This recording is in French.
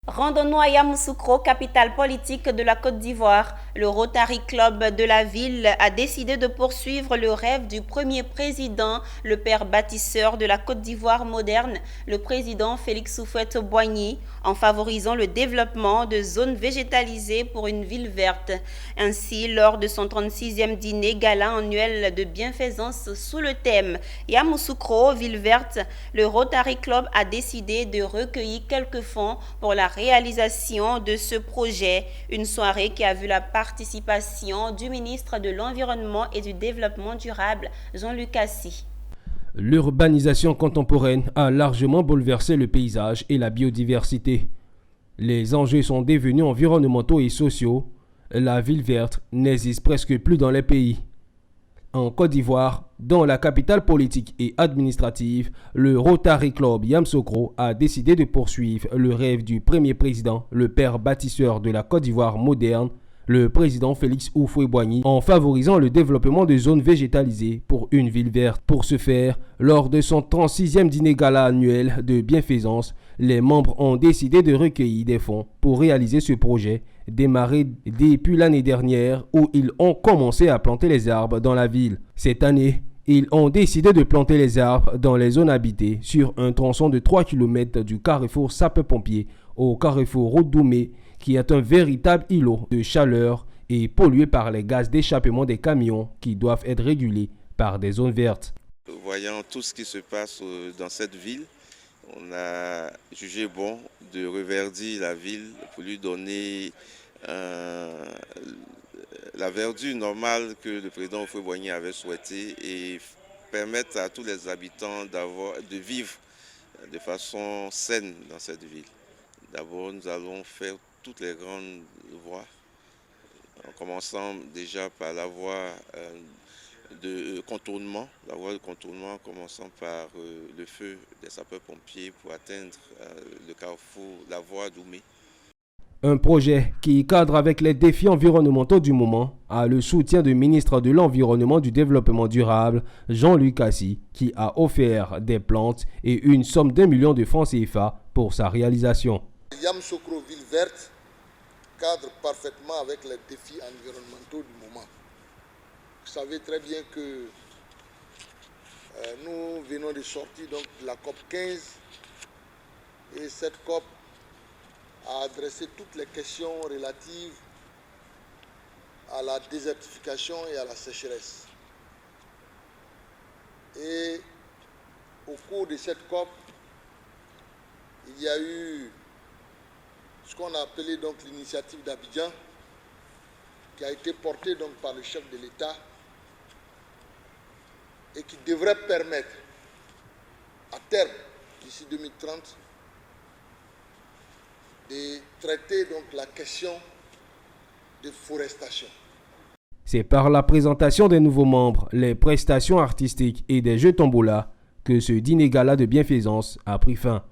Rendons-nous à Yamoussoukro, capitale politique de la Côte d'Ivoire. Le Rotary Club de la ville a décidé de poursuivre le rêve du premier président, le père bâtisseur de la Côte d'Ivoire moderne, le président Félix Houphouët-Boigny, en favorisant le développement de zones végétalisées pour une ville verte. Ainsi, lors de son 36e dîner gala annuel de bienfaisance sous le thème Yamoussoukro, ville verte, le Rotary Club a décidé de recueillir quelques fonds pour la réalisation de ce projet, une soirée qui a vu la participation du ministre de l'Environnement et du Développement durable, Jean-Luc Assy. L'urbanisation contemporaine a largement bouleversé le paysage et la biodiversité. Les enjeux sont devenus environnementaux et sociaux. La ville verte n'existe presque plus dans les pays. En Côte d'Ivoire, dans la capitale politique et administrative, le Rotary Club Yamoussoukro a décidé de poursuivre le rêve du premier président, le père bâtisseur de la Côte d'Ivoire moderne, le président Félix Houphouët-Boigny, en favorisant le développement de zones végétalisées pour une ville verte. Pour ce faire, lors de son 36e dîner gala annuel de bienfaisance, les membres ont décidé de recueillir des fonds pour réaliser ce projet, démarré depuis l'année dernière où ils ont commencé à planter les arbres dans la ville. Cette année, ils ont décidé de planter les arbres dans les zones habitées sur un tronçon de 3 km du carrefour Sapeur-Pompier au carrefour Route Doumé, qui est un véritable îlot de chaleur et pollué par les gaz d'échappement des camions qui doivent être régulés par des zones vertes. Voyant tout ce qui se passe dans cette ville, on a jugé bon de reverdir la ville pour lui donner la verdure normale que le président Houphouët-Boigny avait souhaité et permettre à tous les habitants de vivre de façon saine dans cette ville. D'abord, nous allons faire toutes les grandes voies, en commençant déjà par la voie de contournement, en commençant par le feu des sapeurs-pompiers pour atteindre le carrefour, la voie Doumé. Un projet qui cadre avec les défis environnementaux du moment a le soutien du ministre de l'Environnement et du Développement durable, Jean-Luc Assy, qui a offert des plantes et une somme d'1 million de francs CFA pour sa réalisation. Yamoussoukro, ville verte, cadre parfaitement avec les défis environnementaux du moment. Vous savez très bien que nous venons de sortir donc, de la COP 15 et cette COP a adressé toutes les questions relatives à la désertification et à la sécheresse. Et au cours de cette COP, il y a eu ce qu'on a appelé donc l'initiative d'Abidjan, qui a été portée donc par le chef de l'État et qui devrait permettre à terme, d'ici 2030, de traiter donc la question de forestation. C'est par la présentation des nouveaux membres, les prestations artistiques et des jeux tombola que ce dîner gala de bienfaisance a pris fin.